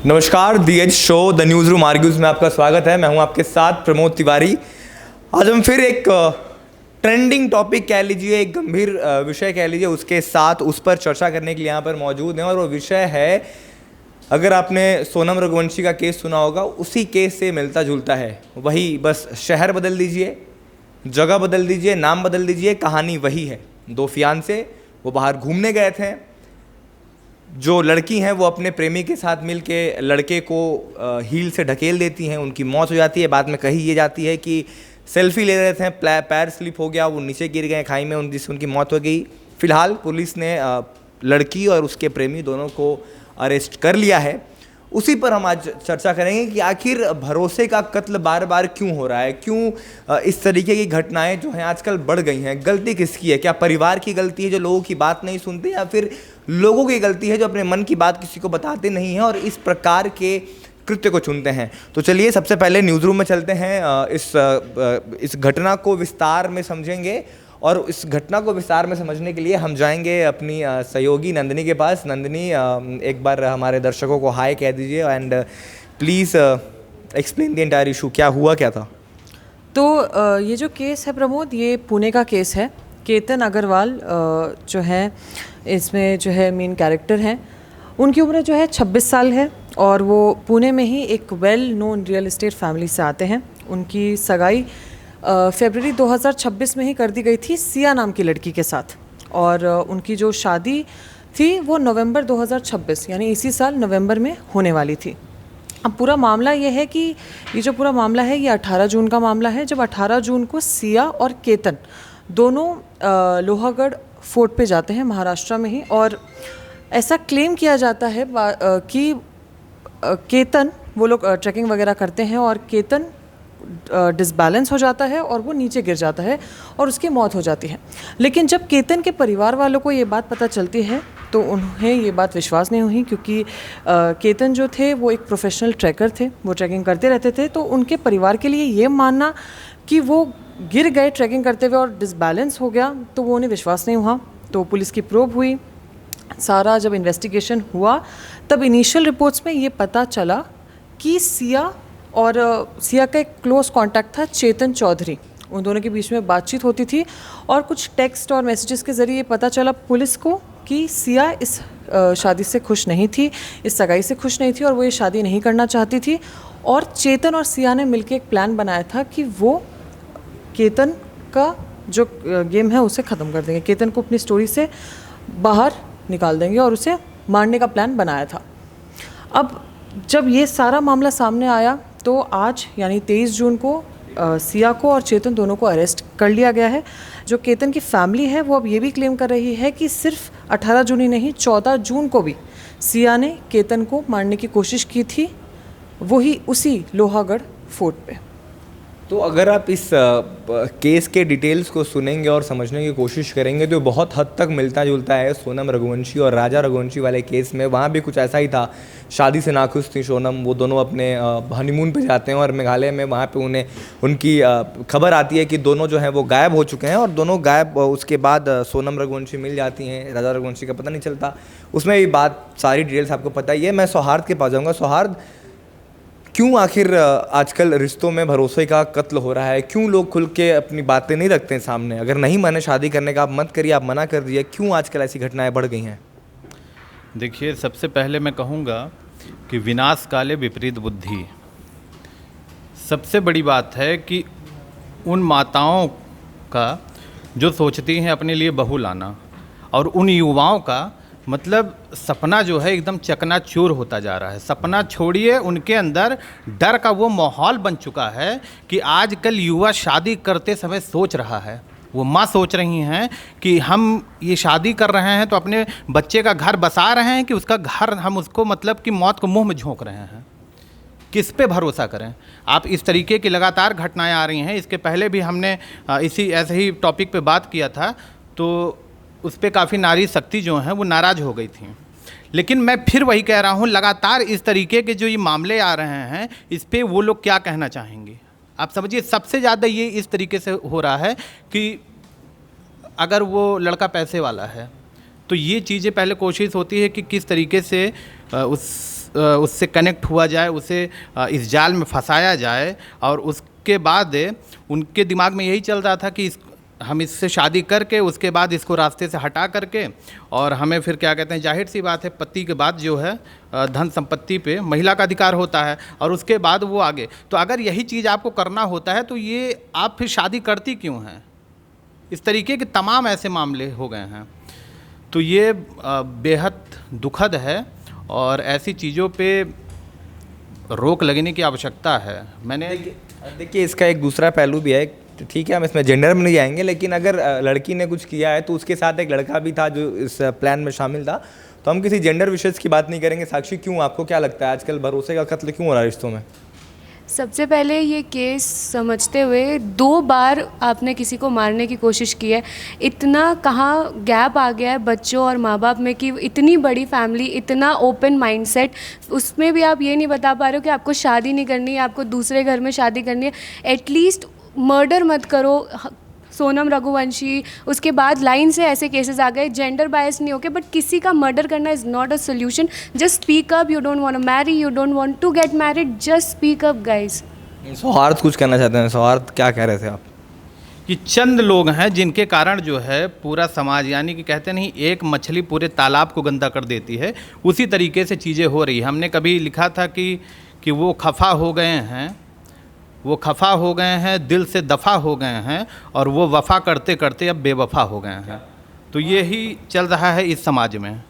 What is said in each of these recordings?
नमस्कार, the edge show the newsroom argues में आपका स्वागत है। मैं हूं आपके साथ प्रमोद तिवारी। आज हम फिर एक ट्रेंडिंग टॉपिक कह लीजिए, एक गंभीर विषय कह लीजिए, उसके साथ उस पर चर्चा करने के लिए यहाँ पर मौजूद हैं। और वो विषय है, अगर आपने सोनम रघुवंशी का केस सुना होगा, उसी केस से मिलता जुलता है। वही, बस शहर बदल दीजिए, जगह बदल दीजिए, नाम बदल दीजिए, कहानी वही है। दो फियांसे वो बाहर घूमने गए थे। जो लड़की हैं वो अपने प्रेमी के साथ मिल के लड़के को हील से ढकेल देती हैं, उनकी मौत हो जाती है। बाद में कही ये जाती है कि सेल्फी ले रहे थे, पैर स्लिप हो गया, वो नीचे गिर गए खाई में, जिससे उनकी मौत हो गई। फिलहाल पुलिस ने लड़की और उसके प्रेमी दोनों को अरेस्ट कर लिया है। उसी पर हम आज चर्चा करेंगे कि आखिर भरोसे का कत्ल बार बार क्यों हो रहा है, क्यों इस तरीके की घटनाएं जो हैं आजकल बढ़ गई हैं। गलती किसकी है? क्या परिवार की गलती है जो लोगों की बात नहीं सुनते, या फिर लोगों की गलती है जो अपने मन की बात किसी को बताते नहीं हैं और इस प्रकार के कृत्य को चुनते हैं? तो चलिए सबसे पहले न्यूज़ रूम में चलते हैं। इस घटना को विस्तार में समझेंगे, और इस घटना को विस्तार में समझने के लिए हम जाएंगे अपनी सहयोगी नंदिनी के पास। नंदिनी, एक बार हमारे दर्शकों को हाय कह दीजिए and please explain the entire issue. क्या हुआ, क्या था? तो ये जो केस है प्रमोद, ये पुणे का केस है। केतन अग्रवाल जो है इसमें जो है मेन कैरेक्टर हैं। उनकी उम्र जो है 26 साल है और वो पुणे में ही एक well known real estate family से आते हैं। उनकी सगाई फरवरी 2026 में ही कर दी गई थी सिया नाम की लड़की के साथ, और उनकी जो शादी थी वो नवंबर 2026 यानी इसी साल नवंबर में होने वाली थी। अब पूरा मामला ये है कि ये जो पूरा मामला है ये 18 जून का मामला है, जब 18 जून को सिया और केतन दोनों लोहागढ़ फोर्ट पे जाते हैं महाराष्ट्र में ही। और ऐसा क्लेम किया जाता है कि केतन, वो लोग ट्रैकिंग वगैरह करते हैं और केतन डिसबैलेंस हो जाता है और वो नीचे गिर जाता है और उसकी मौत हो जाती है। लेकिन जब केतन के परिवार वालों को ये बात पता चलती है तो उन्हें ये बात विश्वास नहीं हुई, क्योंकि केतन जो थे वो एक प्रोफेशनल ट्रैकर थे, वो ट्रैकिंग करते रहते थे। तो उनके परिवार के लिए ये मानना कि वो गिर गए ट्रैकिंग करते हुए और डिसबैलेंस हो गया, तो वो उन्हें विश्वास नहीं हुआ। तो पुलिस की प्रोब हुई, सारा जब इन्वेस्टिगेशन हुआ तब इनिशियल रिपोर्ट्स में ये पता चला कि सिया और सिया का एक क्लोज कांटेक्ट था चेतन चौधरी। उन दोनों के बीच में बातचीत होती थी और कुछ टेक्स्ट और मैसेजेस के ज़रिए पता चला पुलिस को कि सिया इस शादी से खुश नहीं थी, इस सगाई से खुश नहीं थी और वो ये शादी नहीं करना चाहती थी। और चेतन और सिया ने मिलकर एक प्लान बनाया था कि वो केतन का जो गेम है उसे ख़त्म कर देंगे, केतन को अपनी स्टोरी से बाहर निकाल देंगे और उसे मारने का प्लान बनाया था। अब जब ये सारा मामला सामने आया तो आज यानी 23 जून को सिया को और चेतन दोनों को अरेस्ट कर लिया गया है। जो केतन की फैमिली है वो अब ये भी क्लेम कर रही है कि सिर्फ 18 जून ही नहीं, 14 जून को भी सिया ने केतन को मारने की कोशिश की थी, वही उसी लोहागढ़ फोर्ट पे। तो अगर आप इस केस के डिटेल्स को सुनेंगे और समझने की कोशिश करेंगे तो बहुत हद तक मिलता जुलता है सोनम रघुवंशी और राजा रघुवंशी वाले केस में। वहाँ भी कुछ ऐसा ही था, शादी से नाखुश थी सोनम, वो दोनों अपने हनीमून पे जाते हैं और मेघालय में वहाँ पे उनकी खबर आती है कि दोनों जो हैं वो गायब हो चुके हैं। और दोनों गायब, उसके बाद सोनम रघुवंशी मिल जाती हैं, राजा रघुवंशी का पता नहीं चलता। उसमें भी बात, सारी डिटेल्स आपको पता ही है। मैं सौहार्द के पास जाऊँगा। सौहार्द, क्यों आखिर आजकल रिश्तों में भरोसे का कत्ल हो रहा है? क्यों लोग खुल के अपनी बातें नहीं रखते हैं सामने? अगर नहीं माने शादी करने का, आप मत करिए, आप मना कर दीजिए। क्यों आजकल ऐसी घटनाएं बढ़ गई हैं? देखिए, सबसे पहले मैं कहूँगा कि विनाश काले विपरीत बुद्धि। सबसे बड़ी बात है कि उन माताओं का जो सोचती हैं अपने लिए बहू लाना, और उन युवाओं का मतलब सपना जो है एकदम चकनाचूर होता जा रहा है। सपना छोड़िए, उनके अंदर डर का वो माहौल बन चुका है कि आजकल युवा शादी करते समय सोच रहा है, वो माँ सोच रही हैं कि हम ये शादी कर रहे हैं तो अपने बच्चे का घर बसा रहे हैं कि उसका घर हम उसको मतलब कि मौत को मुंह में झोंक रहे हैं। किस पे भरोसा करें? आप इस तरीके की लगातार घटनाएं आ रही हैं। इसके पहले भी हमने इसी ऐसे ही टॉपिक पे बात किया था, तो उस पर काफ़ी नारी शक्ति जो हैं वो नाराज़ हो गई थी। लेकिन मैं फिर वही कह रहा हूँ, लगातार इस तरीके के जो ये मामले आ रहे हैं, इस पर वो लोग क्या कहना चाहेंगे? आप समझिए, सबसे ज़्यादा ये इस तरीके से हो रहा है कि अगर वो लड़का पैसे वाला है तो ये चीज़ें पहले कोशिश होती है कि किस तरीके से उस उससे कनेक्ट हुआ जाए, उसे इस जाल में फंसाया जाए, और उसके बाद उनके दिमाग में यही चल रहा था कि हम इससे शादी करके उसके बाद इसको रास्ते से हटा करके, और हमें फिर क्या कहते हैं, जाहिर सी बात है पति के बाद जो है धन संपत्ति पे महिला का अधिकार होता है, और उसके बाद वो आगे। तो अगर यही चीज़ आपको करना होता है तो ये आप फिर शादी करती क्यों हैं? इस तरीके के तमाम ऐसे मामले हो गए हैं। तो ये बेहद दुखद है, और ऐसी चीज़ों पे रोक लगने की आवश्यकता है। मैंने देखिए इसका एक दूसरा पहलू भी है, ठीक है हम इसमें जेंडर में नहीं जाएंगे, लेकिन अगर लड़की ने कुछ किया है तो उसके साथ एक लड़का भी था जो इस प्लान में शामिल था, तो हम किसी जेंडर विशेष की बात नहीं करेंगे। साक्षी, क्यों, आपको क्या लगता है आजकल भरोसे का कत्ल क्यों हो रहा है रिश्तों में? सबसे पहले ये केस समझते हुए 2 बार आपने किसी को मारने की कोशिश की है। इतना कहाँ गैप आ गया है बच्चों और माँ बाप में कि इतनी बड़ी फैमिली, इतना ओपन माइंडसेट, उसमें भी आप ये नहीं बता पा रहे हो कि आपको शादी नहीं करनी है, आपको दूसरे घर में शादी करनी है। एटलीस्ट मर्डर मत करो। सोनम रघुवंशी, उसके बाद लाइन से ऐसे केसेस आ गए, जेंडर बायस नहीं होके, बट किसी का मर्डर करना is not a solution. Just speak up, you don't want to marry, you don't want to get married, just speak up guys. सौहार्द कुछ कहना चाहते हैं? सौहार्द क्या कह रहे थे आप? कि चंद लोग हैं जिनके कारण जो है पूरा समाज, यानी कि कहते नहीं एक मछली पूरे तालाब को गंदा कर देती है, उसी तरीके से चीज़ें हो रही हैं। हमने कभी लिखा था कि वो खफा हो गए हैं, वो खफा हो गए हैं, दिल से दफ़ा हो गए हैं, और वो वफ़ा करते करते अब बेवफा हो गए हैं। तो यही चल रहा है इस समाज में।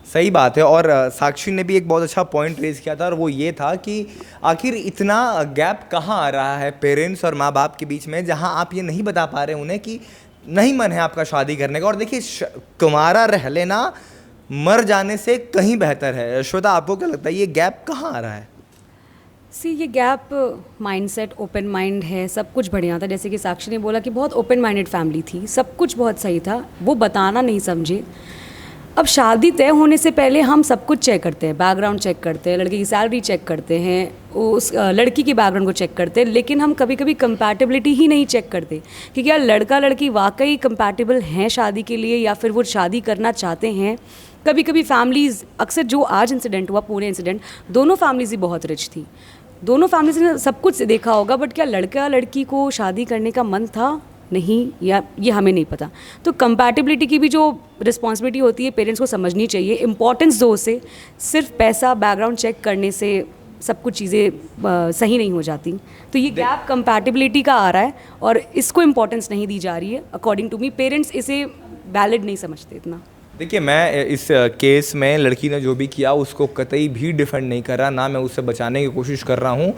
सही बात है। और साक्षी ने भी एक बहुत अच्छा पॉइंट रेज किया था, और वो ये था कि आखिर इतना गैप कहाँ आ रहा है पेरेंट्स और माँ बाप के बीच में, जहाँ आप ये नहीं बता पा रहे उन्हें कि नहीं मन है आपका शादी करने का। और देखिए कुंवारा रह लेना मर जाने से कहीं बेहतर है। श्वेता, आपको क्या लगता है ये गैप कहाँ आ रहा है? ये गैप माइंडसेट, ओपन माइंड है, सब कुछ बढ़िया था। जैसे कि साक्षी ने बोला कि बहुत ओपन माइंडेड फैमिली थी, सब कुछ बहुत सही था, वो बताना नहीं समझे। अब शादी तय होने से पहले हम सब कुछ चेक करते हैं, बैकग्राउंड चेक करते हैं, लड़के की सैलरी चेक करते हैं, उस लड़की के बैकग्राउंड को चेक करते हैं, लेकिन हम कभी कभी कंपैटिबिलिटी ही नहीं चेक करते कि क्या लड़का लड़की वाकई कंपैटिबल हैं शादी के लिए, या फिर वो शादी करना चाहते हैं। कभी कभी फैमिलीज़, अक्सर जो आज इंसिडेंट हुआ, पूरे इंसिडेंट, दोनों फैमिलीज़ ही बहुत रिच थी, दोनों फैमिलीज़ ने सब कुछ देखा होगा, बट क्या लड़का लड़की को शादी करने का मन था? नहीं, या ये हमें नहीं पता। तो कंपैटिबिलिटी की भी जो रिस्पॉन्सिबिलिटी होती है पेरेंट्स को समझनी चाहिए। इंपॉर्टेंस दो से, सिर्फ पैसा, बैकग्राउंड चेक करने से सब कुछ चीज़ें सही नहीं हो जाती। तो ये गैप कंपैटिबिलिटी का आ रहा है, और इसको इम्पोर्टेंस नहीं दी जा रही है। अकॉर्डिंग टू मी, पेरेंट्स इसे वैलिड नहीं समझते इतना। देखिए मैं इस केस में लड़की ने जो भी किया उसको कतई भी डिफेंड नहीं कर रहा, ना मैं उससे बचाने की कोशिश कर रहा हूँ,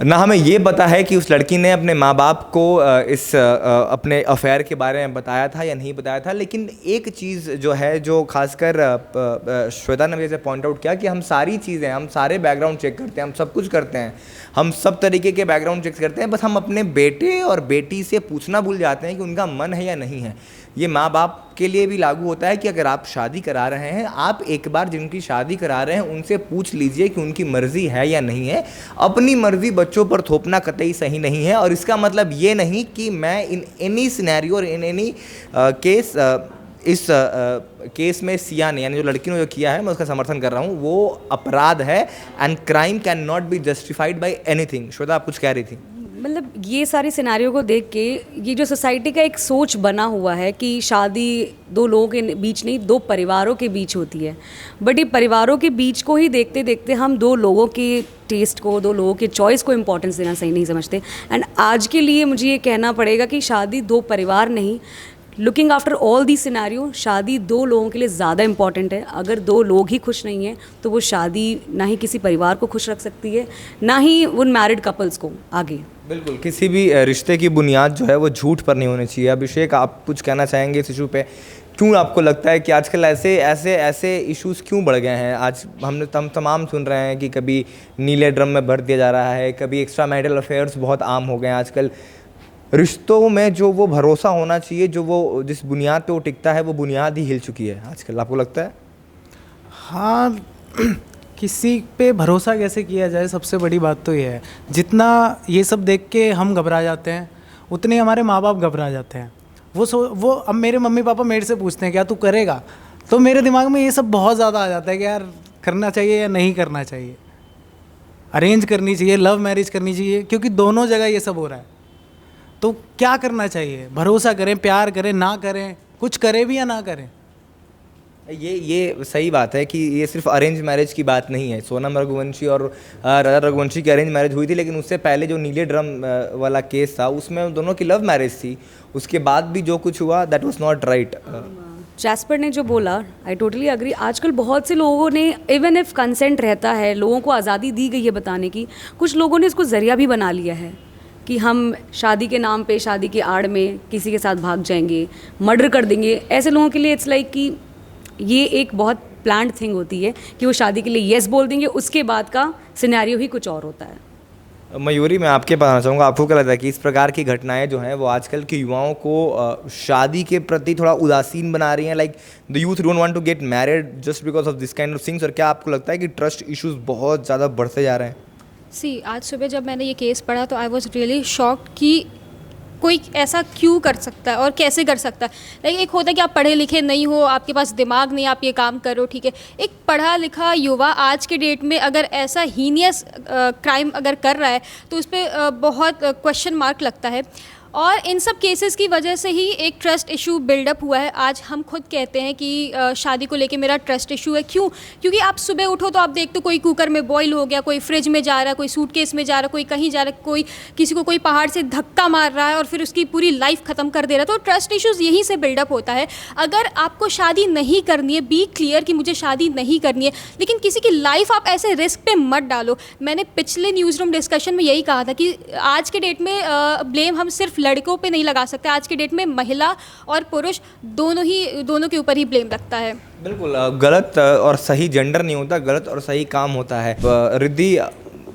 ना हमें ये पता है कि उस लड़की ने अपने माँ बाप को इस अपने अफेयर के बारे में बताया था या नहीं बताया था। लेकिन एक चीज़ जो है, जो खासकर श्वेता ने जैसे पॉइंट आउट किया कि हम सारी चीज़ें, हम सारे बैकग्राउंड चेक करते हैं, हम सब कुछ करते हैं, हम सब तरीके के बैकग्राउंड चेक करते हैं, बस हम अपने बेटे और बेटी से पूछना भूल जाते हैं कि उनका मन है या नहीं है। ये माँ बाप के लिए भी लागू होता है कि अगर आप शादी करा रहे हैं, आप एक बार जिनकी शादी करा रहे हैं उनसे पूछ लीजिए कि उनकी मर्ज़ी है या नहीं है। अपनी मर्ज़ी बच्चों पर थोपना कतई सही नहीं है। और इसका मतलब ये नहीं कि मैं इन एनी सिनेरियो और इन एनी केस इस केस में सिया ने, यानी जो लड़की ने जो किया है, मैं उसका समर्थन कर रहा हूँ। वो अपराध है, and crime can not be justified by anything. Shweta, आप कुछ कह रही थी? मतलब ये सारे सिनेरियो को देख के ये जो सोसाइटी का एक सोच बना हुआ है कि शादी दो लोगों के बीच नहीं, दो परिवारों के बीच होती है। बट ये परिवारों के बीच को ही देखते देखते हम दो लोगों के टेस्ट को, दो लोगों के चॉइस को इम्पोर्टेंस देना सही नहीं समझते। एंड आज के लिए मुझे ये कहना पड़ेगा कि शादी दो परिवार नहीं, looking after all the scenario, शादी दो लोगों के लिए ज़्यादा इंपॉर्टेंट है। अगर दो लोग ही खुश नहीं हैं तो वो शादी ना ही किसी परिवार को खुश रख सकती है, ना ही उन मैरिड कपल्स को आगे। बिल्कुल, किसी भी रिश्ते की बुनियाद जो है वो झूठ पर नहीं होनी चाहिए। अभिषेक, आप कुछ कहना चाहेंगे इस इशू पे? क्यों आपको लगता है कि आजकल ऐसे इश्यूज़ क्यों बढ़ गए हैं? आज हम तमाम सुन रहे हैं कि कभी नीले ड्रम में भर दिया जा रहा है, कभी एक्स्ट्रा मैरिटल अफेयर्स बहुत आम हो गए हैं आजकल। रिश्तों में जो वो भरोसा होना चाहिए, जो वो जिस बुनियाद पे वो टिकता है, वो बुनियाद ही हिल चुकी है आजकल, आपको लगता है? हाँ, किसी पे भरोसा कैसे किया जाए, सबसे बड़ी बात तो ये है। जितना ये सब देख के हम घबरा जाते हैं, उतने हमारे माँ बाप घबरा जाते हैं। वो अब मेरे मम्मी पापा मेरे से पूछते हैं क्या तू करेगा, तो मेरे दिमाग में ये सब बहुत ज़्यादा आ जाता है कि यार करना चाहिए या नहीं करना चाहिए, अरेंज करनी चाहिए, लव मैरिज करनी चाहिए, क्योंकि दोनों जगह ये सब हो रहा है। तो क्या करना चाहिए? भरोसा करें, प्यार करें, ना करें, कुछ करें भी या ना करें। ये सही बात है कि ये सिर्फ अरेंज मैरिज की बात नहीं है। सोनम रघुवंशी और राजा रघुवंशी की अरेंज मैरिज हुई थी, लेकिन उससे पहले जो नीले ड्रम वाला केस था उसमें उन दोनों की लव मैरिज थी। उसके बाद भी जो कुछ हुआ that was not right. Jasper ने जो बोला, आई टोटली अग्री। आजकल बहुत से लोगों ने, इवन इफ कंसेंट रहता है, लोगों को आज़ादी दी गई है बताने की, कुछ लोगों ने इसको ज़रिया भी बना लिया है कि हम शादी के नाम पे, शादी के आड़ में किसी के साथ भाग जाएंगे, मर्डर कर देंगे। ऐसे लोगों के लिए इट्स लाइक कि ये एक बहुत प्लान्ड थिंग होती है कि वो शादी के लिए येस बोल देंगे, उसके बाद का सिनेरियो ही कुछ और होता है। मयूरी, मैं आपके पास आना चाहूँगा, आपको क्या लगता है कि इस प्रकार की घटनाएं जो हैं वो आजकल के युवाओं को शादी के प्रति थोड़ा उदासीन बना रही हैं? Like the youth don't want to get married just because of this kind of things. और क्या आपको लगता है कि ट्रस्ट इश्यूज बहुत ज़्यादा बढ़ते जा रहे हैं? सी, आज सुबह जब मैंने ये केस पढ़ा तो आई वॉज रियली शॉक्ड कि कोई ऐसा क्यों कर सकता है और कैसे कर सकता है। लाइक एक होता है कि आप पढ़े लिखे नहीं हो, आपके पास दिमाग नहीं, आप ये काम करो, ठीक है। एक पढ़ा लिखा युवा आज के डेट में अगर ऐसा हीनियस क्राइम अगर कर रहा है तो उस पर बहुत क्वेश्चन मार्क लगता है। और इन सब केसेस की वजह से ही एक ट्रस्ट इशू बिल्डअप हुआ है। आज हम खुद कहते हैं कि शादी को लेके मेरा ट्रस्ट इशू है। क्यों? क्योंकि आप सुबह उठो तो आप देखते हो कोई कुकर में बॉईल हो गया, कोई फ्रिज में जा रहा है, कोई सूटकेस में जा रहा है, कोई कहीं जा रहा है, कोई किसी को कोई पहाड़ से धक्का मार रहा है और फिर उसकी पूरी लाइफ ख़त्म कर दे रहा है। तो ट्रस्ट इशूज़ यहीं से बिल्डअप होता है। अगर आपको शादी नहीं करनी है, बी क्लियर कि मुझे शादी नहीं करनी है, लेकिन किसी की लाइफ आप ऐसे रिस्क पे मत डालो। मैंने पिछले न्यूज़ रूम डिस्कशन में यही कहा था कि आज के डेट में ब्लेम हम सिर्फ लड़कों पे नहीं लगा सकते। आज के डेट में महिला और पुरुष दोनों के ऊपर ही ब्लेम लगता है। बिल्कुल, गलत और सही जेंडर नहीं होता, गलत और सही काम होता है। रिद्धि,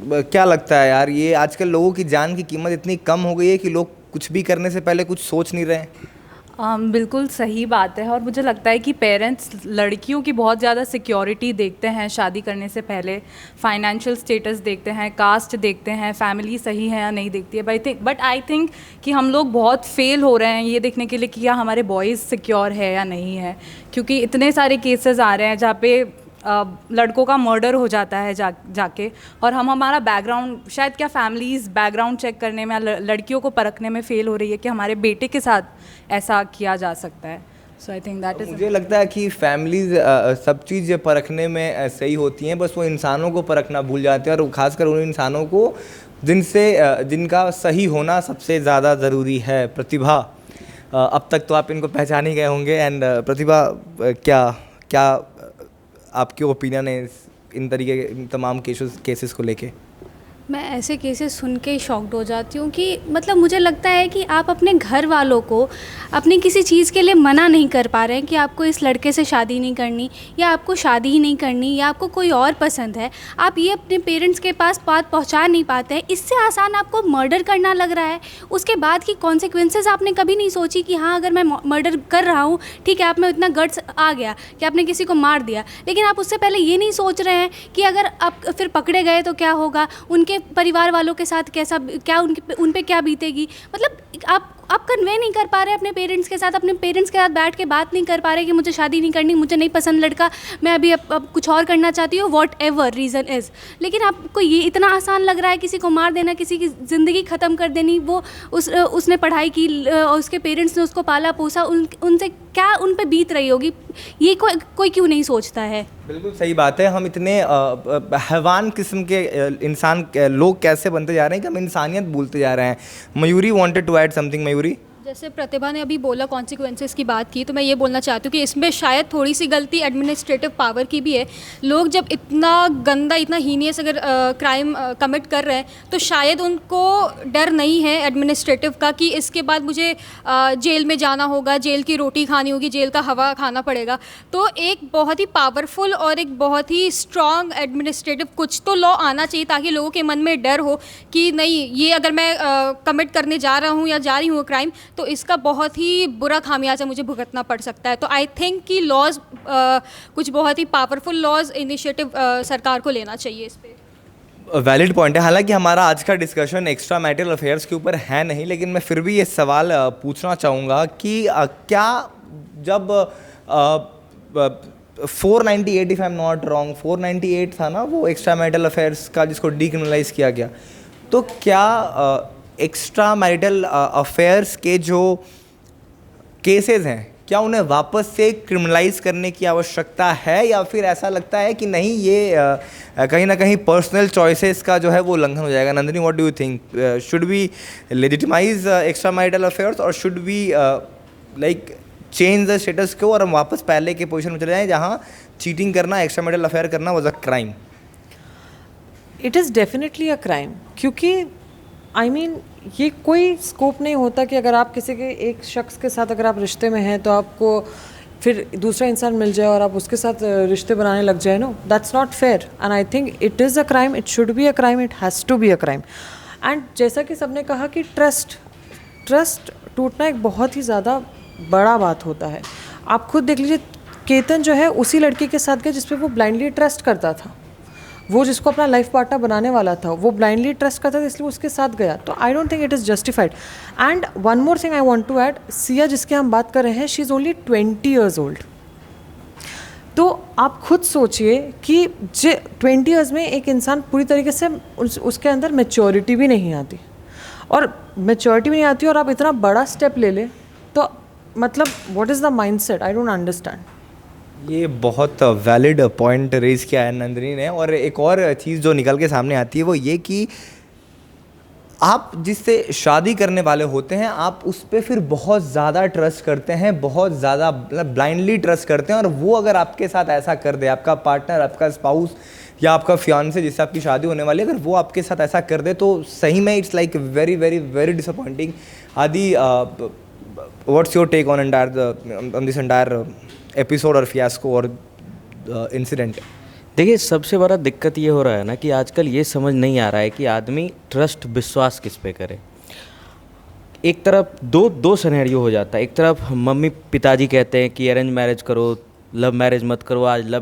क्या लगता है यार, ये आजकल लोगों की जान की कीमत इतनी कम हो गई है कि लोग कुछ भी करने से पहले कुछ सोच नहीं रहे हैं? बिल्कुल सही बात है। और मुझे लगता है कि पेरेंट्स लड़कियों की बहुत ज़्यादा सिक्योरिटी देखते हैं शादी करने से पहले, फाइनेंशियल स्टेटस देखते हैं, कास्ट देखते हैं, फैमिली सही है या नहीं देखती है। बट आई थिंक कि हम लोग बहुत फेल हो रहे हैं ये देखने के लिए कि क्या हमारे बॉयज़ सिक्योर है या नहीं है, क्योंकि इतने सारे केसेस आ रहे हैं जहाँ पे लड़कों का मर्डर हो जाता है जाके, और हमारा बैकग्राउंड, शायद क्या फैमिलीज़ बैकग्राउंड चेक करने में, लड़कियों को परखने में फ़ेल हो रही है कि हमारे बेटे के साथ ऐसा किया जा सकता है। सो आई थिंक दैट इज़, मुझे लगता है कि फैमिलीज सब चीज़ परखने में सही होती हैं, बस वो इंसानों को परखना भूल जाते हैं, और खासकर उन इंसानों को जिनका सही होना सबसे ज़्यादा ज़रूरी है। प्रतिभा, अब तक तो आप इनको पहचान ही गए होंगे। एंड प्रतिभा, क्या आपके ओपिनियन है इन तरीके के तमाम केसेस को लेके? मैं ऐसे केसेस सुन के ही शॉक्ड हो जाती हूँ कि मतलब मुझे लगता है कि आप अपने घर वालों को अपनी किसी चीज़ के लिए मना नहीं कर पा रहे हैं कि आपको इस लड़के से शादी नहीं करनी, या आपको शादी ही नहीं करनी, या आपको कोई और पसंद है। आप ये अपने पेरेंट्स के पास बात पहुँचा नहीं पाते हैं। इससे आसान आपको मर्डर करना लग रहा है। उसके बाद की कॉन्सिक्वेंसेस आपने कभी नहीं सोची कि हाँ, अगर मैं मर्डर कर रहा हूँ, ठीक है, आप में इतना गट्स आ गया कि आपने किसी को मार दिया, लेकिन आप उससे पहले ये नहीं सोच रहे हैं कि अगर आप फिर पकड़े गए तो क्या होगा, उनके परिवार वालों के साथ क्या उन पे क्या बीतेगी। मतलब आप कन्वे नहीं कर पा रहे अपने पेरेंट्स के साथ, अपने पेरेंट्स के साथ बैठ के बात नहीं कर पा रहे कि मुझे शादी नहीं करनी, मुझे नहीं पसंद लड़का, मैं अभी अब कुछ और करना चाहती हूँ, वॉट एवर रीज़न इज़। लेकिन आपको ये इतना आसान लग रहा है किसी को मार देना, किसी की ज़िंदगी ख़त्म कर देनी। वो उसने पढ़ाई की, उसके पेरेंट्स ने उसको पाला पोसा, उनसे क्या उन पे बीत रही होगी, ये कोई क्यों नहीं सोचता है। बिल्कुल सही बात है। हम इतने हैवान किस्म के इंसान लोग कैसे बनते जा रहे हैं कि हम इंसानियत भूलते जा रहे हैं। Mayuri wanted to add something. Mayuri, जैसे प्रतिभा ने अभी बोला कॉन्सिक्वेंसेस की बात की, तो मैं ये बोलना चाहती हूँ कि इसमें शायद थोड़ी सी गलती एडमिनिस्ट्रेटिव पावर की भी है। लोग जब इतना गंदा, इतना हीनियस अगर क्राइम कमिट कर रहे हैं तो शायद उनको डर नहीं है एडमिनिस्ट्रेटिव का कि इसके बाद मुझे जेल में जाना होगा, जेल की रोटी खानी होगी, जेल का हवा खाना पड़ेगा। तो एक बहुत ही पावरफुल और एक बहुत ही स्ट्रॉन्ग एडमिनिस्ट्रेटिव कुछ तो लॉ आना चाहिए ताकि लोगों के मन में डर हो कि नहीं, ये अगर मैं कमिट करने जा रहा हूँ या जा रही हूँ क्राइम, तो इसका बहुत ही बुरा खामियाजा मुझे भुगतना पड़ सकता है। तो आई थिंक कि लॉज कुछ बहुत ही पावरफुल लॉज इनिशिएटिव सरकार को लेना चाहिए इस पे। वैलिड पॉइंट है। हालांकि हमारा आज का डिस्कशन एक्स्ट्रा मैरिटल अफेयर्स के ऊपर है नहीं, लेकिन मैं फिर भी ये सवाल पूछना चाहूँगा कि क्या जब 498 if I am not wrong, 498 था ना वो एक्स्ट्रा मैरिटल अफेयर्स का जिसको डीक्रिमिनलाइज किया गया। तो क्या एक्स्ट्रा मैरिटल अफेयर्स के जो केसेस हैं क्या उन्हें वापस से क्रिमिनलाइज करने की आवश्यकता है, या फिर ऐसा लगता है कि नहीं ये कहीं ना कहीं पर्सनल चॉइसेस का जो है वो उल्लंघन हो जाएगा? Nandini, what do you think, should we legitimize extra marital affairs और should we like change the status quo और हम वापस पहले के पोजीशन में चले जाएं जहां चीटिंग करना, एक्स्ट्रा मैरिटल अफेयर करना was a crime? It is definitely a crime, क्योंकि आई मीन ये कोई स्कोप नहीं होता कि अगर आप किसी के एक शख्स के साथ अगर आप रिश्ते में हैं तो आपको फिर दूसरा इंसान मिल जाए और आप उसके साथ रिश्ते बनाने लग जाए। No, that's not fair and I think it is a crime, it should be a crime, it has to be a crime. And जैसा कि सबने कहा कि ट्रस्ट टूटना एक बहुत ही ज़्यादा बड़ा बात होता है। आप खुद देख लीजिए, केतन जो है उसी लड़की के साथ गया जिस पे वो ब्लाइंडली ट्रस्ट करता था, वो जिसको अपना लाइफ पार्टनर बनाने वाला था, वो ब्लाइंडली ट्रस्ट करता था इसलिए उसके साथ गया। तो I don't think it is justified. And one more thing I want to add, Siya जिसकी हम बात कर रहे हैं, she is only 20 years old। तो आप खुद सोचिए कि 20 years में एक इंसान पूरी तरीके से उसके अंदर मैच्योरिटी भी नहीं आती, और मैच्योरिटी भी नहीं आती और आप इतना बड़ा स्टेप ले ले, तो मतलब what is the mindset? I don't understand. ये बहुत वैलिड पॉइंट रेज किया है नंदिनी ने। और एक और चीज़ जो निकल के सामने आती है वो ये कि आप जिससे शादी करने वाले होते हैं आप उस पर फिर बहुत ज़्यादा ट्रस्ट करते हैं, बहुत ज़्यादा मतलब ब्लाइंडली ट्रस्ट करते हैं, और वो अगर आपके साथ ऐसा कर दे, आपका पार्टनर, आपका स्पाउस या आपका फियांसे जिससे आपकी शादी होने वाली है, अगर वो आपके साथ ऐसा कर दे तो सही में it's like very very very disappointing. Aadi, what's your take on this entire episode और फियास्को और इंसिडेंट? देखिए, सबसे बड़ा दिक्कत ये हो रहा है ना कि आजकल ये समझ नहीं आ रहा है कि आदमी ट्रस्ट, विश्वास किस पे करे। एक तरफ दो सिनेरियो हो जाता है। एक तरफ मम्मी पिताजी कहते हैं कि अरेंज मैरिज करो, लव मैरिज मत करो, आज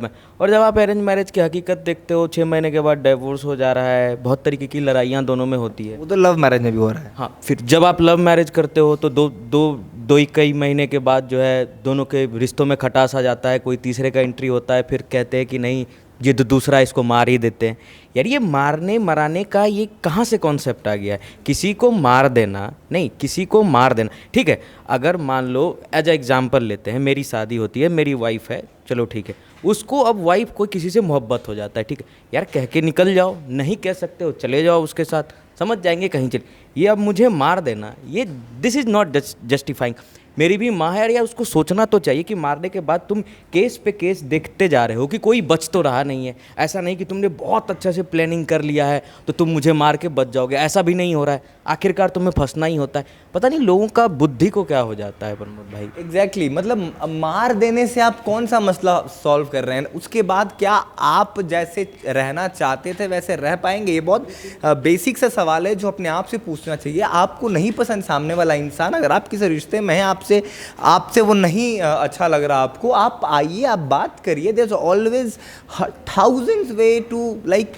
और जब आप अरेंज मैरिज की हकीकत देखते हो 6 महीने के बाद डिवोर्स हो जा रहा है, बहुत तरीके की लड़ाइयाँ दोनों में होती है। वो तो लव मैरिज में भी हो रहा है। हाँ, फिर जब आप लव मैरिज करते हो तो दो ही कई महीने के बाद जो है दोनों के रिश्तों में खटास आ जाता है, कोई तीसरे का एंट्री होता है, फिर कहते हैं कि नहीं ये तो दूसरा, इसको मार ही देते हैं। यार ये मारने मराने का ये कहाँ से कॉन्सेप्ट आ गया है? किसी को मार देना नहीं, किसी को मार देना ठीक है। अगर मान लो एज एग्जाम्पल लेते हैं, मेरी शादी होती है, मेरी वाइफ है, चलो ठीक है, उसको अब वाइफ को किसी से मोहब्बत हो जाता है, ठीक है, यार कह के निकल जाओ, नहीं कह सकते हो चले जाओ उसके साथ, समझ जाएंगे कहीं चले। ये अब मुझे मार देना, ये दिस इज़ नॉट जस्टिफाइंग। मेरी भी माँ है यार, उसको सोचना तो चाहिए कि मारने के बाद तुम केस पे केस देखते जा रहे हो कि कोई बच तो रहा नहीं है। ऐसा नहीं कि तुमने बहुत अच्छा से प्लानिंग कर लिया है तो तुम मुझे मार के बच जाओगे, ऐसा भी नहीं हो रहा है। आखिरकार तुम्हें फंसना ही होता है। पता नहीं लोगों का बुद्धि को क्या हो जाता है प्रमोद भाई। एग्जैक्टली मतलब मार देने से आप कौन सा मसला सॉल्व कर रहे हैं? उसके बाद क्या आप जैसे रहना चाहते थे वैसे रह पाएंगे? ये बहुत बेसिक सा सवाल है जो अपने आप से पूछना चाहिए। आपको नहीं पसंद सामने वाला इंसान, अगर आप किसी रिश्ते में हैं, आपसे वो नहीं अच्छा लग रहा आपको, आप आइए, आप बात करिए। There is always thousands way to like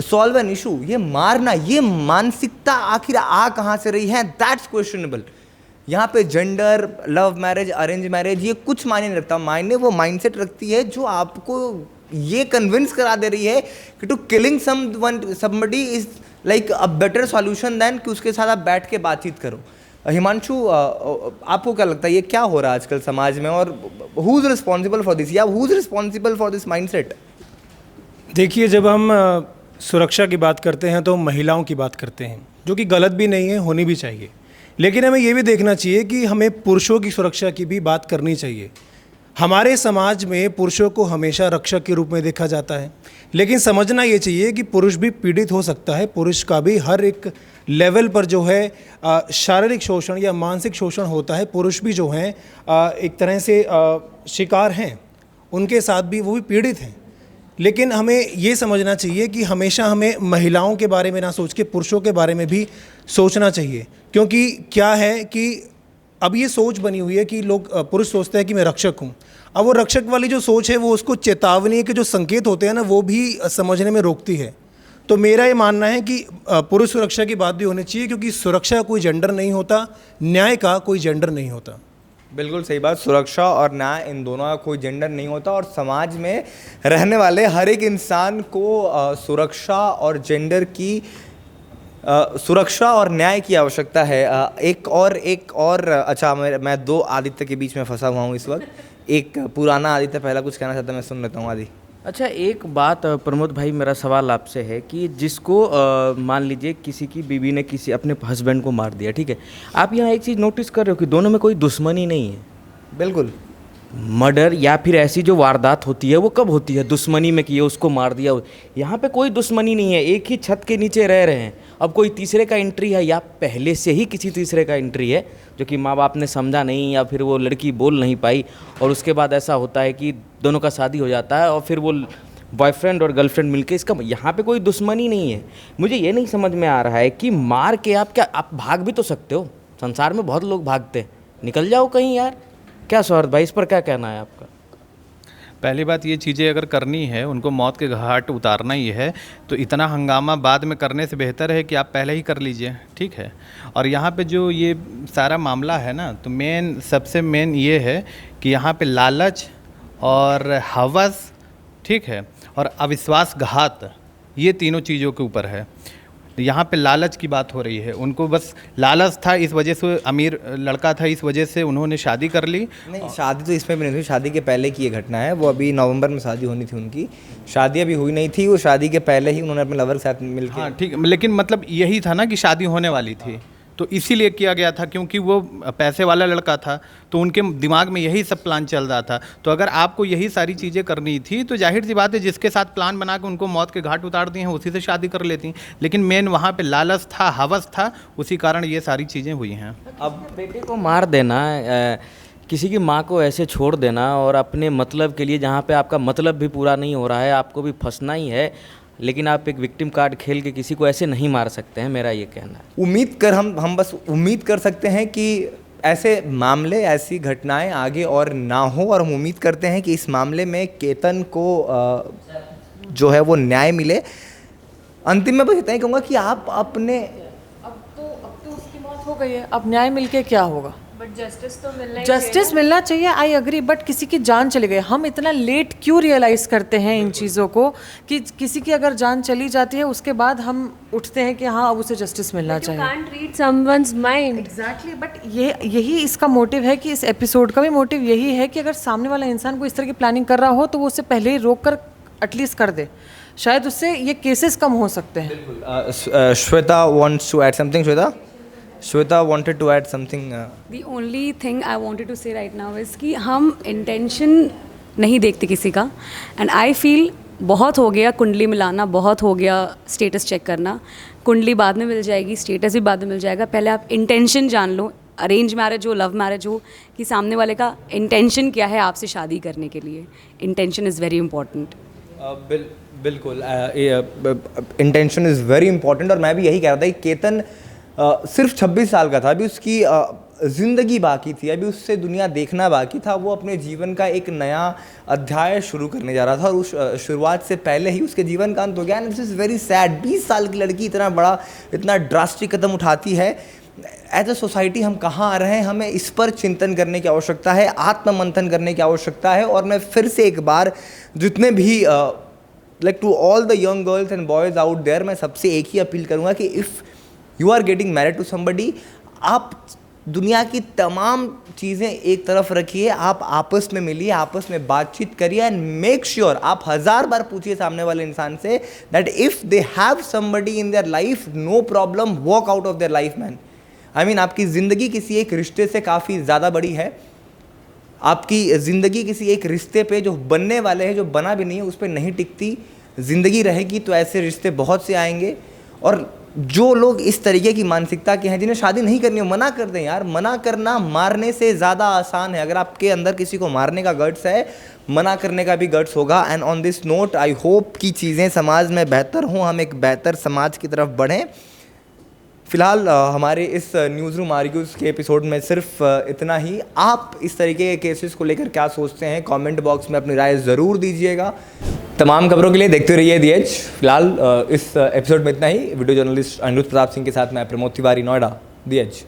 solve an issue. ये मारना, ये मानसिकता आखिर आ कहाँ से रही है? That's questionable. यहाँ पे gender, love marriage, arrange marriage ये कुछ मायने नहीं रखता। मायने वो माइंडसेट रखती है जो आपको ये कन्विंस करा दे रही है कि to killing somebody is like a better solution than कि उसके साथ आप बैठ के बातचीत करो। हिमांशु, आपको क्या लगता है ये क्या हो रहा है आजकल समाज में, और who is responsible for this, या who is responsible for this mindset? देखिए, जब हम सुरक्षा की बात करते हैं तो महिलाओं की बात करते हैं, जो कि गलत भी नहीं है, होनी भी चाहिए। लेकिन हमें ये भी देखना चाहिए कि हमें पुरुषों की सुरक्षा की भी बात करनी चाहिए। हमारे समाज में पुरुषों को हमेशा रक्षक के रूप में देखा जाता है, लेकिन समझना ये चाहिए कि पुरुष भी पीड़ित हो सकता है। पुरुष का भी हर एक लेवल पर जो है शारीरिक शोषण या मानसिक शोषण होता है। पुरुष भी जो हैं एक तरह से शिकार हैं, उनके साथ भी वो भी पीड़ित हैं। लेकिन हमें ये समझना चाहिए कि हमेशा हमें महिलाओं के बारे में ना सोच के पुरुषों के बारे में भी सोचना चाहिए। क्योंकि क्या है कि अब ये सोच बनी हुई है कि लोग, पुरुष सोचते हैं कि मैं रक्षक हूँ। अब वो रक्षक वाली जो सोच है वो उसको चेतावनी के जो संकेत होते हैं ना, वो भी समझने में रोकती है। तो मेरा ये मानना है कि पुरुष सुरक्षा की बात भी होनी चाहिए, क्योंकि सुरक्षा कोई जेंडर नहीं होता, न्याय का कोई जेंडर नहीं होता। बिल्कुल सही बात। सुरक्षा और न्याय इन दोनों का कोई जेंडर नहीं होता और समाज में रहने वाले हर एक इंसान को सुरक्षा और जेंडर की सुरक्षा और न्याय की आवश्यकता है। एक और अच्छा, मैं दो आदित्य के बीच में फंसा हुआ हूँ इस वक्त। एक पुराना आदित्य पहला कुछ कहना चाहता है, मैं सुन लेता हूँ। आदि अच्छा, एक बात प्रमोद भाई, मेरा सवाल आपसे है कि जिसको मान लीजिए किसी की बीवी ने किसी अपने हस्बैंड को मार दिया, ठीक है, आप यहाँ एक चीज़ नोटिस कर रहे हो कि दोनों में कोई दुश्मनी नहीं है। बिल्कुल। मर्डर या फिर ऐसी जो वारदात होती है वो कब होती है? दुश्मनी में किए, उसको मार दिया। यहाँ पे कोई दुश्मनी नहीं है, एक ही छत के नीचे रह रहे हैं। अब कोई तीसरे का एंट्री है या पहले से ही किसी तीसरे का एंट्री है जो कि माँ बाप ने समझा नहीं या फिर वो लड़की बोल नहीं पाई, और उसके बाद ऐसा होता है कि दोनों का शादी हो जाता है और फिर वो बॉयफ्रेंड और गर्लफ्रेंड मिलके, इसका यहाँ पे कोई दुश्मनी नहीं है। मुझे ये नहीं समझ में आ रहा है कि मार के आप भाग भी तो सकते हो। संसार में बहुत लोग भागते हैं, निकल जाओ कहीं यार। क्या सौरभ भाई, इस पर क्या कहना है आपका? पहली बात, ये चीज़ें अगर करनी है, उनको मौत के घाट उतारना ही है, तो इतना हंगामा बाद में करने से बेहतर है कि आप पहले ही कर लीजिए, ठीक है। और यहाँ पे जो ये सारा मामला है ना, तो सबसे मेन ये है कि यहाँ पे लालच और हवस, ठीक है, और अविश्वासघात, ये तीनों चीज़ों के ऊपर है। यहाँ पे लालच की बात हो रही है, उनको बस लालच था, इस वजह से अमीर लड़का था, इस वजह से उन्होंने शादी कर ली। नहीं, शादी तो इसमें भी नहीं हुई, शादी के पहले की ये घटना है। वो अभी नवंबर में शादी होनी थी उनकी, शादी अभी हुई नहीं थी। वो शादी के पहले ही उन्होंने अपने लवर के साथ मिलकर, हाँ ठीक, लेकिन मतलब यही था ना कि शादी होने वाली थी, तो इसीलिए किया गया था क्योंकि वो पैसे वाला लड़का था, तो उनके दिमाग में यही सब प्लान चल रहा था। तो अगर आपको यही सारी चीज़ें करनी थी तो जाहिर सी बात है जिसके साथ प्लान बना के उनको मौत के घाट उतार दिए हैं उसी से शादी कर लेती। लेकिन मेन वहाँ पे लालच था, हवस था, उसी कारण ये सारी चीज़ें हुई हैं। अब बेटे को मार देना, किसी की माँ को ऐसे छोड़ देना और अपने मतलब के लिए, जहाँ पे आपका मतलब भी पूरा नहीं हो रहा है, आपको भी फंसना ही है, लेकिन आप एक विक्टिम कार्ड खेल के किसी को ऐसे नहीं मार सकते हैं, मेरा ये कहना है। हम बस उम्मीद कर सकते हैं कि ऐसे मामले, ऐसी घटनाएं आगे और ना हो, और हम उम्मीद करते हैं कि इस मामले में केतन को जो है वो न्याय मिले। अंतिम में बस इतना ही कहूँगा कि आप अपने अब तो उसकी मौत हो गई है, अब न्याय मिलके क्या होगा? बट जस्टिस तो मिलना जस्टिस मिलना चाहिए, आई अग्री, बट किसी की जान चली गई। हम इतना लेट क्यों रियलाइज़ करते हैं इन चीज़ों को कि किसी की अगर जान चली जाती है उसके बाद हम उठते हैं कि हाँ अब उसे जस्टिस मिलना चाहिए। can't read someone's mind. Exactly, but यही इसका मोटिव है कि इस एपिसोड का भी मोटिव यही है कि अगर सामने वाला इंसान को इस तरह की प्लानिंग कर रहा हो तो वो उसे पहले ही रोक कर एटलीस्ट कर दे, शायद उससे ये केसेस कम हो सकते हैं। Shweta wants to add something. Shweta wanted to add something. The only thing I wanted to say right now is कि हम intention नहीं देखते किसी का, and I feel बहुत हो गया कुंडली मिलाना, बहुत हो गया स्टेटस चेक करना। कुंडली बाद में मिल जाएगी, स्टेटस भी बाद में मिल जाएगा, पहले आप इंटेंशन जान लो, अरेंज मैरिज हो, लव मैरिज हो, कि सामने वाले का इंटेंशन क्या है आपसे शादी करने के लिए। Intention is very important. बिल्कुल, इंटेंशन इज़ वेरी इंपॉर्टेंट। और मैं भी यही कह रहा था कि केतन सिर्फ 26 साल का था, अभी उसकी ज़िंदगी बाकी थी, अभी उससे दुनिया देखना बाकी था। वो अपने जीवन का एक नया अध्याय शुरू करने जा रहा था और उस शुरुआत से पहले ही उसके जीवन का अंत हो गया। And this is very sad. 20 साल की लड़की इतना बड़ा, इतना ड्रास्टिक कदम उठाती है। एज अ सोसाइटी हम कहाँ आ रहे हैं, हमें इस पर चिंतन करने की आवश्यकता है, आत्ममंथन करने की आवश्यकता है। और मैं फिर से एक बार जितने भी like to all the young girls and boys out there, मैं सबसे एक ही अपील करूँगा कि if you are getting married to somebody, आप दुनिया की तमाम चीज़ें एक तरफ रखिए, आप आपस में मिलिए, आपस में बातचीत करिए, एंड मेक श्योर, आप 1000 बार पूछिए सामने वाले इंसान से that if they have somebody in their life, no problem, walk out of their life man. I mean, आपकी ज़िंदगी किसी एक रिश्ते से काफ़ी ज़्यादा बड़ी है। आपकी ज़िंदगी किसी एक रिश्ते पे जो बनने वाले हैं, जो बना भी नहीं है, उस पर नहीं टिकती। ज़िंदगी रहेगी तो ऐसे रिश्ते बहुत से आएंगे। और जो लोग इस तरीके की मानसिकता के हैं, जिन्हें शादी नहीं करनी हो, मना कर दें यार। मना करना मारने से ज़्यादा आसान है। अगर आपके अंदर किसी को मारने का गट्स है, मना करने का भी गट्स होगा। And on this note I hope कि चीज़ें समाज में बेहतर हों, हम एक बेहतर समाज की तरफ बढ़ें। फ़िलहाल हमारे इस न्यूज़ रूम आर्ग्यूज़ के एपिसोड में सिर्फ इतना ही। आप इस तरीके के केसेस को लेकर क्या सोचते हैं, कमेंट बॉक्स में अपनी राय ज़रूर दीजिएगा। तमाम खबरों के लिए देखते रहिए दी एज। फिलहाल इस एपिसोड में इतना ही। वीडियो जर्नलिस्ट अनिरुद्ध प्रताप सिंह के साथ मैं प्रमोद तिवारी, नोएडा, दी एज।